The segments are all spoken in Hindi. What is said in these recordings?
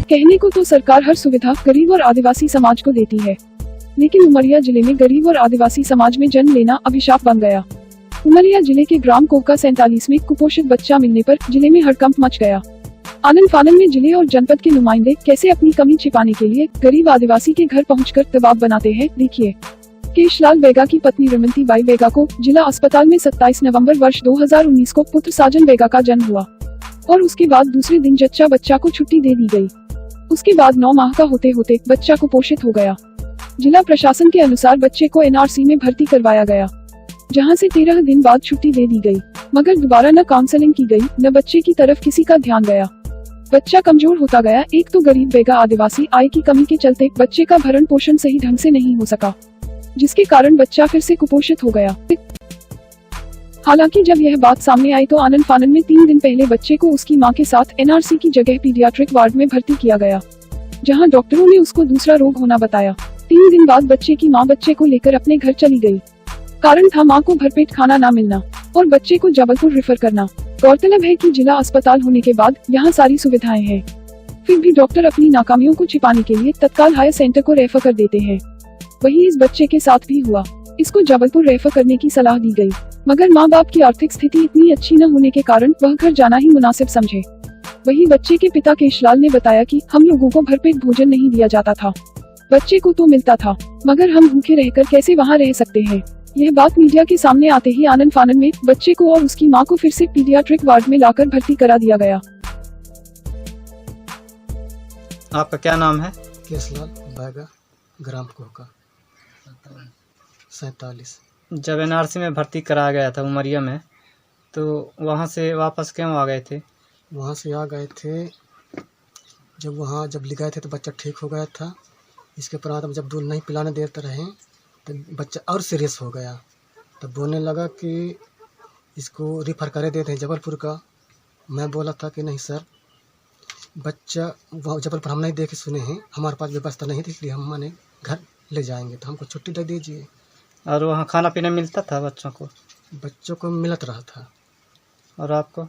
कहने को तो सरकार हर सुविधा गरीब और आदिवासी समाज को देती है, लेकिन उमरिया जिले में गरीब और आदिवासी समाज में जन्म लेना अभिशाप बन गया। उमरिया जिले के ग्राम कोका 47 में कुपोषित बच्चा मिलने पर जिले में हड़कंप मच गया। आनन फानन में जिले और जनपद के नुमाइंदे कैसे अपनी कमी छिपाने के लिए गरीब आदिवासी के घर पहुंचकर दबाव बनाते हैं, देखिए। केशलाल बेगा की पत्नी रमंती बाई बेगा को जिला अस्पताल में 27 नवंबर वर्ष 2019 को पुत्र साजन बेगा का जन्म हुआ और उसके बाद दूसरे दिन जच्चा बच्चा को छुट्टी दे दी गई। उसके बाद 9 माह का होते होते बच्चा कुपोषित हो गया। जिला प्रशासन के अनुसार बच्चे को एनआरसी में भर्ती करवाया गया, जहां से 13 दिन बाद छुट्टी दे दी गई, मगर दोबारा न काउंसलिंग की गई न बच्चे की तरफ किसी का ध्यान गया। बच्चा कमजोर होता गया। एक तो गरीब बेगा आदिवासी आय की कमी के चलते बच्चे का भरण पोषण सही ढंग से नहीं हो सका, जिसके कारण बच्चा फिर से कुपोषित हो गया। हालांकि जब यह बात सामने आई तो आनन फानन में 3 दिन पहले बच्चे को उसकी मां के साथ एनआरसी की जगह पीडियाट्रिक वार्ड में भर्ती किया गया, जहां डॉक्टरों ने उसको दूसरा रोग होना बताया। 3 दिन बाद बच्चे की मां बच्चे को लेकर अपने घर चली गई। कारण था मां को भरपेट खाना न मिलना और बच्चे को जबलपुर रेफर करना। गौरतलब है कि जिला अस्पताल होने के बाद यहाँ सारी सुविधाएं हैं, फिर भी डॉक्टर अपनी नाकामियों को छिपाने के लिए तत्काल हायर सेंटर को रेफर कर देते हैं। वही इस बच्चे के साथ भी हुआ। इसको जबलपुर रेफर करने की सलाह दी गई, मगर माँ बाप की आर्थिक स्थिति इतनी अच्छी न होने के कारण वह घर जाना ही मुनासिब समझे। वही बच्चे के पिता केशलाल ने बताया कि हम लोगों को भरपेट भोजन नहीं दिया जाता था, बच्चे को तो मिलता था, मगर हम भूखे रहकर कैसे वहाँ रह सकते हैं। यह बात मीडिया के सामने आते ही आनन फानन में बच्चे को और उसकी मां को फिर से पीडियाट्रिक वार्ड में लाकर भर्ती करा दिया गया। आपका क्या नाम है? केशलाल बेगा, ग्राम कोका 47। जब एनआरसी में भर्ती कराया गया था उमरिया में, तो वहाँ से वापस क्यों आ गए थे? वहाँ से आ गए थे, जब ले गए थे तो बच्चा ठीक हो गया था। इसके उपरांत हम जब दूध नहीं पिलाने देते रहे तो बच्चा और सीरियस हो गया। तब बोलने लगा कि इसको रिफ़र करे देते हैं जबलपुर का। मैं बोला था कि नहीं सर, बच्चा वहाँ जबलपुर हम नहीं देखे सुने हैं, हमारे पास व्यवस्था नहीं थी, इसलिए हम माने घर ले जाएंगे, तो हमको छुट्टी दे दीजिए। और वहाँ खाना पीना मिलता था बच्चों को? बच्चों को मिलत रहा था। और आपको?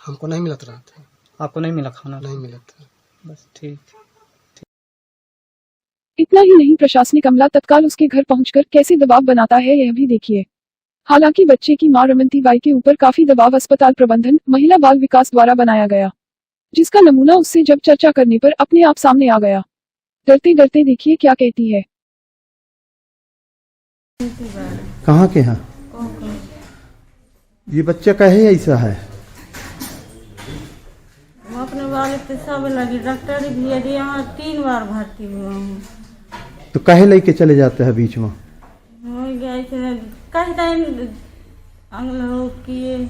हमको नहीं मिलत रहा था। आपको नहीं मिला खाना? नहीं मिला था। बस ठीक। इतना ही नहीं, प्रशासनिक अमला तत्काल उसके घर पहुंचकर कैसे दबाव बनाता है यह भी देखिए। हालांकि बच्चे की मां रमंती बाई के ऊपर काफी दबाव अस्पताल प्रबंधन महिला बाल विकास द्वारा बनाया गया, जिसका नमूना उससे जब चर्चा करने पर अपने आप सामने आ गया। डरते डरते देखिए क्या कहती है। कहाँ के हैं ये बच्चा? कहे ऐसा है? अपने वाले पे सब लगी, डॉक्टर भी यदि यहाँ 3 बार भर्ती हुआ हूँ। तो कहे लेके चले जाते हैं बीच में? हो गया कहीं टाइम हम लोग कि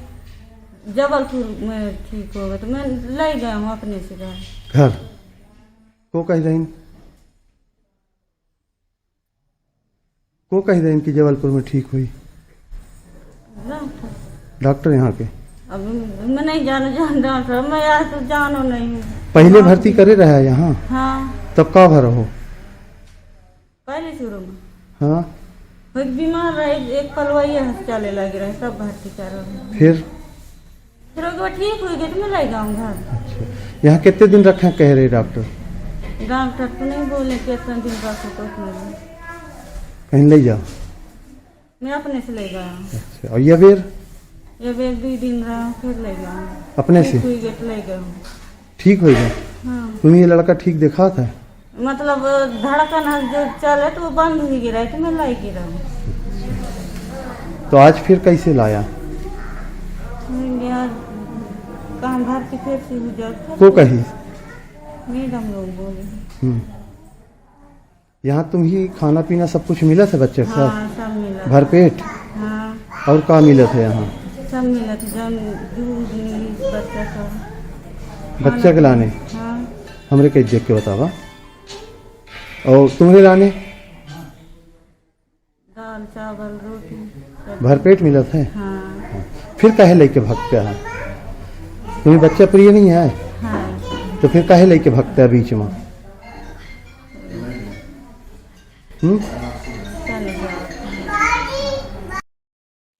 जबलपुर में ठीक हो गया तो मैं ले गया हूँ अपने से घर। को कह दें कि जबलपुर में ठीक हुई? डॉक्टर यहाँ के? अब मैं नहीं जान डॉक्टर, मैं यार तो जानो नहीं। पहले भर्ती करे रहा है यहाँ? हाँ। तब का भर हो? पहले शुरू में हाँ। एक बीमार रहे, एक पलवैया चले लगे रहे, सब भर्ती कर रहे। फिर ठीक हुई गई तो मैं ले जाऊँ घर। अच्छा, यहाँ कितने दिन रखे कह रहे डॉक्टर? डॉक्टर तो नहीं बोले कितना दिन रखो तो कहीं ले जाओ। मैं अपने से ले गया। अच्छा, और ये बेर 2 दिन रहा फिर ले गया अपने से? ले गया। ठीक हो गया? हाँ। तुम्हें ये लड़का ठीक दिखा था? मतलब धड़कन जो चले तो वो बंद ही गिरा तो मैं लाई गिरा। तो आज फिर कैसे लाया? काम भर्ती फिर से हो जाए को कही? मैडम लोग बोले। यहाँ तुम ही खाना पीना सब कुछ मिला था बच्चे के साथ? हाँ, सब मिला। भरपेट? हाँ। और क्या मिला था यहाँ? सब मिला था, दूध बच्चा का बच्चा के लाने? हाँ। हमरे के देख के बतावा। और तुम्हारे लाने? दाल चावल रोटी भरपेट मिला था? हाँ। फिर काहे लेके भागता है? तुम्हें बच्चा प्रिय नहीं है? हाँ। तो फिर काहे लेके भागता है बीच में?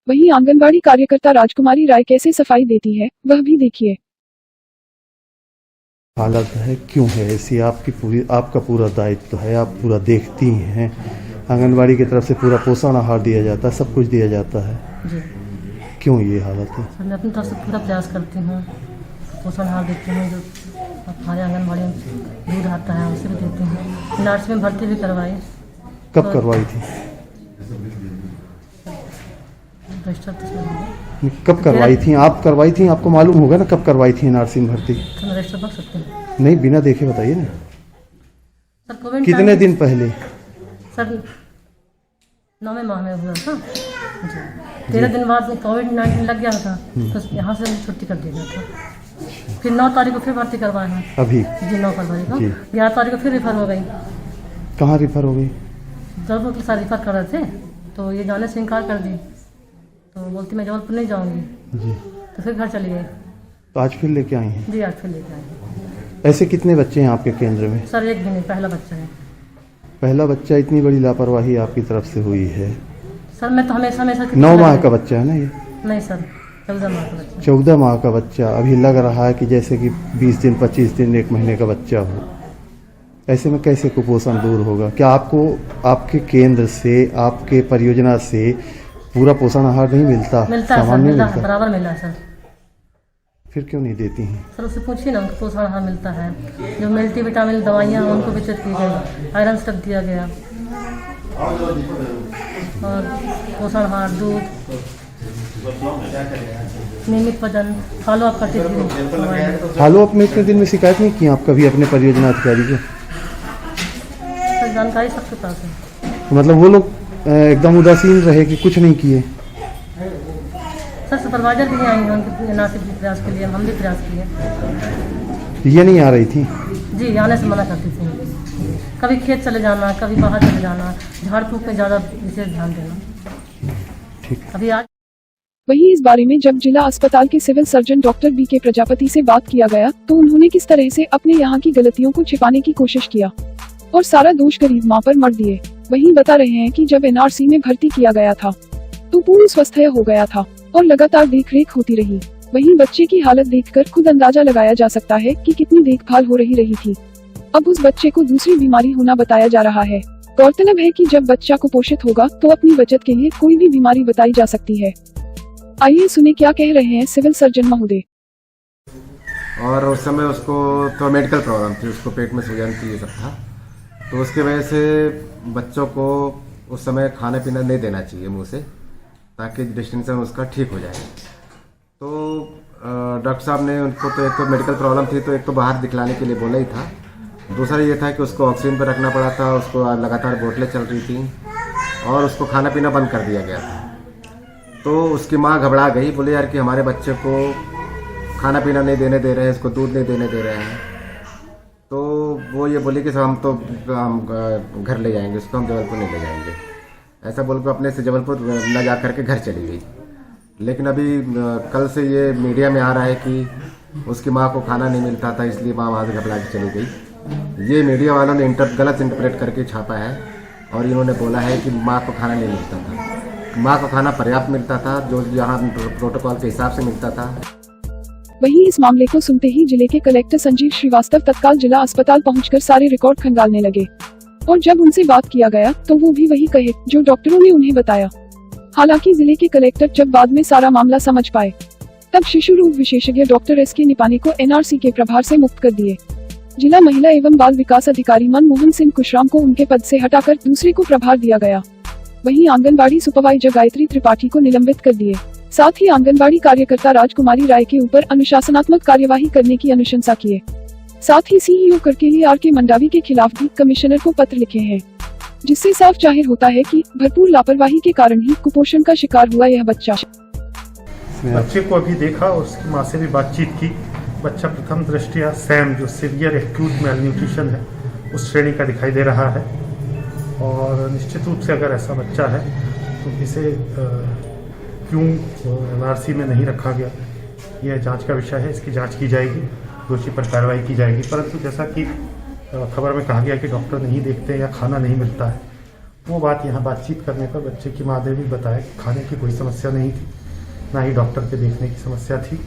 वहीं आंगनबाड़ी कार्यकर्ता राजकुमारी राय कैसे सफाई देती है वह भी देखिए। हालत है, क्यों है ऐसी? आपका पूरा दायित्व है, आप पूरा देखती हैं, आंगनबाड़ी की तरफ से पूरा पोषण आहार दिया जाता है, सब कुछ दिया जाता है, जी क्यों ये हालत है? सर मैं अपनी तरफ से पूरा प्रयास करती हूँ, पोषण आहार देती हूँ, जो हमारे आंगनबाड़ी में दूध आता है उसे भी देती हूँ। नर्स में भर्ती भी करवाई। कब करवाई थी? रजिस्टर तो सर कब करवाई थी? आप करवाई थी, आपको मालूम होगा ना कब करवाई थी नर्सिंग भर्ती? तो मैं रजिस्टर बक सकती हूँ नहीं, बिना देखे बताइए ना। सर। कोविड कितने दिन पहले? सर 9वें माह में हुआ था जी। 13 दिन बाद कोविड-19 लग गया था, तो यहाँ से छुट्टी कर दी गया था। फिर 9 तारीख को फिर भर्ती करवाए हैं अभी जी, 9 फरवरी को। जी। 11 तारीख को फिर रिफर हो गई। कहाँ रिफर हो गई? जबलपुर के साथ रिफर कर रहे थे, तो ये जाने से इनकार कर दी, तो बोलती मैं जबलपुर नहीं जाऊँगी, जी, तो फिर घर चली गई। तो आज फिर लेके आई हैं? जी आज फिर लेके आई। ऐसे कितने बच्चे हैं आपके केंद्र में? सर एक भी नहीं, पहला बच्चा है। पहला बच्चा, इतनी बड़ी लापरवाही आपकी तरफ से हुई है। सर मैं तो हमेशा 9 माह का बच्चा है ना ये? नहीं सर, 14 माह का बच्चा। 14 माह का बच्चा, अभी लग रहा है कि जैसे कि 20 दिन 25 दिन 1 महीने का बच्चा हो। ऐसे में कैसे कुपोषण दूर होगा? क्या आपको आपके केंद्र से, आपके परियोजना से पूरा पोषण आहार नहीं मिलता? मिलता है सर, सामान्य मिला है, मिलता? बराबर मिला है सर। फिर क्यों नहीं देती हैं? सर उससे पूछिए ना, उनको पोषण आहार मिलता है, जो मल्टी विटामिन दवाइयाँ हैं उनको वितरित की गई, आयरन स्टफ दिया गया, और पोषण आहार, दूध, नियमित वजन, फॉलो अप करती थी। फॉलो अप में इतने दिन में शिकायत नहीं की आप कभी अपने परियोजना अधिकारी को? सर जानकारी सबके पास है। तो मतलब वो लोग एकदम उदासीन रहे कि कुछ नहीं किए? सर सुपरवाइजर भी नहीं आएंगे उनके नासिक प्रयास के लिए, हम भी प्रयास किए। ये नहीं आ रही थी? जी आने से मना करती थी। कभी खेत चले जाना, कभी बाहर चले जाना, झाड़ फूक में ज़्यादा विशेष ध्यान देना। ठीक। अभी आज वहीं इस बारे में जब जिला अस्पताल के सिविल सर्जन डॉक्टर बी के प्रजापति से बात किया गया, तो उन्होंने किस तरह से अपने यहाँ की गलतियों को छिपाने की कोशिश किया और सारा दोष गरीब माँ पर मढ़ दिए। वहीं बता रहे हैं कि जब एनआरसी में भर्ती किया गया था तो पूर्ण स्वस्थ हो गया था और लगातार देखरेख होती रही। वहीं बच्चे की हालत देखकर खुद अंदाजा लगाया जा सकता है कि कितनी देखभाल हो रही थी। अब उस बच्चे को दूसरी बीमारी होना बताया जा रहा है। गौरतलब है कि जब बच्चा कुपोषित होगा तो अपनी बचत के लिए कोई भी बीमारी बताई जा सकती है। आइए सुने क्या कह रहे हैं सिविल सर्जन महोदय। और उस समय उसको तो मेडिकल प्रॉब्लम थी, उसको पेट में सूजन थी, ये सब था, तो उसके वजह से बच्चों को उस समय खाना पीना नहीं देना चाहिए मुंह से, ताकि डिस्टेंशन उसका ठीक हो जाए। तो डॉक्टर साहब ने उनको, तो एक तो मेडिकल प्रॉब्लम थी, तो एक तो बाहर दिखलाने के लिए बोला ही था, दूसरा ये था कि उसको ऑक्सीजन पर रखना पड़ा था, उसको लगातार बोतलें चल रही थी और उसको खाना पीना बंद कर दिया गया था। तो उसकी माँ घबरा गई, बोले यार कि हमारे बच्चे को खाना पीना नहीं देने दे रहे हैं, इसको दूध नहीं देने दे रहे हैं। तो वो ये बोली कि हम तो घर ले जाएंगे उसको, हम जबलपुर नहीं ले जाएंगे, ऐसा बोल के अपने से जबलपुर न जा करके घर चली गई। लेकिन अभी कल से ये मीडिया में आ रहा है कि उसकी माँ को खाना नहीं मिलता था, इसलिए माँ वहाँ से घबरा के चली गई। ये मीडिया वालों ने गलत इंटरप्रेट करके छापा है और इन्होंने बोला है कि माँ को खाना नहीं मिलता था। माँ को खाना पर्याप्त मिलता था, जो यहाँ प्रोटोकॉल के हिसाब से मिलता था। वहीं इस मामले को सुनते ही जिले के कलेक्टर संजीव श्रीवास्तव तत्काल जिला अस्पताल पहुंचकर सारे रिकॉर्ड खंगालने लगे और जब उनसे बात किया गया तो वो भी वही कहे जो डॉक्टरों ने उन्हें बताया। हालांकि जिले के कलेक्टर जब बाद में सारा मामला समझ पाए तब शिशु रोग विशेषज्ञ डॉक्टर एस.के. निपाने को एनआरसी के प्रभार से मुक्त कर दिए। जिला महिला एवं बाल विकास अधिकारी मनमोहन सिंह कुशराम को उनके पद से हटाकर दूसरे को प्रभार दिया गया। वहीं आंगनबाड़ी सुपरवाइजर गायत्री त्रिपाठी को निलंबित कर दिए। साथ ही आंगनबाड़ी कार्यकर्ता राजकुमारी राय के ऊपर अनुशासनात्मक कार्यवाही करने की अनुशंसा किए। साथ ही सीईओ करकेली आर.के. मंडावी के खिलाफ भी कमिश्नर को पत्र लिखे हैं, जिससे साफ जाहिर होता है कि भरपूर लापरवाही के कारण ही कुपोषण का शिकार हुआ यह बच्चा। बच्चे को अभी देखा और उसकी माँ से भी बातचीत की। बच्चा प्रथम दृष्टया सैम, जो सीवियर एक्यूट मेलन्यूट्रिशन है, उस श्रेणी का दिखाई दे रहा है और निश्चित रूप से अगर ऐसा बच्चा है तो इसे क्यों एनआरसी में नहीं रखा गया, यह जांच का विषय है। इसकी जांच की जाएगी, दोषी पर कार्रवाई की जाएगी। परंतु जैसा कि खबर में कहा गया कि डॉक्टर नहीं देखते या खाना नहीं मिलता है, वो बात यहाँ बातचीत करने पर बच्चे की माँ ने भी बताया कि खाने की कोई समस्या नहीं थी, ना ही डॉक्टर के देखने की समस्या थी।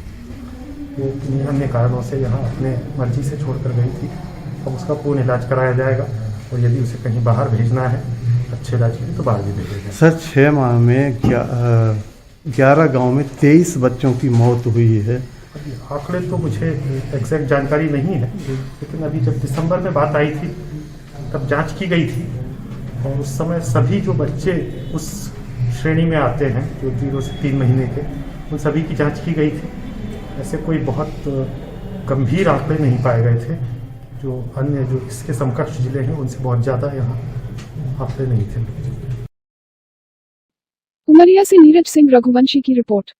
वो किन्हीं अन्य कारणों से यहाँ अपने मर्जी से छोड़कर गई थी। अब उसका पूर्ण इलाज कराया जाएगा और यदि उसे कहीं बाहर भेजना है अच्छे इलाज के लिए तो बाहर भी भेजा जाएगा। सर 6 माह में 11 गांव में 23 बच्चों की मौत हुई है। अभी आंकड़े तो मुझे एग्जैक्ट जानकारी नहीं है, लेकिन अभी जब दिसंबर में बात आई थी तब जांच की गई थी और उस समय सभी जो बच्चे उस श्रेणी में आते हैं जो 0 से 3 महीने के, उन सभी की जांच की गई थी। ऐसे कोई बहुत गंभीर आंकड़े नहीं पाए गए थे। जो अन्य जो इसके समकक्ष जिले हैं उनसे बहुत ज़्यादा यहाँ आंकड़े नहीं थे। उमरिया से नीरज सिंह रघुवंशी की रिपोर्ट।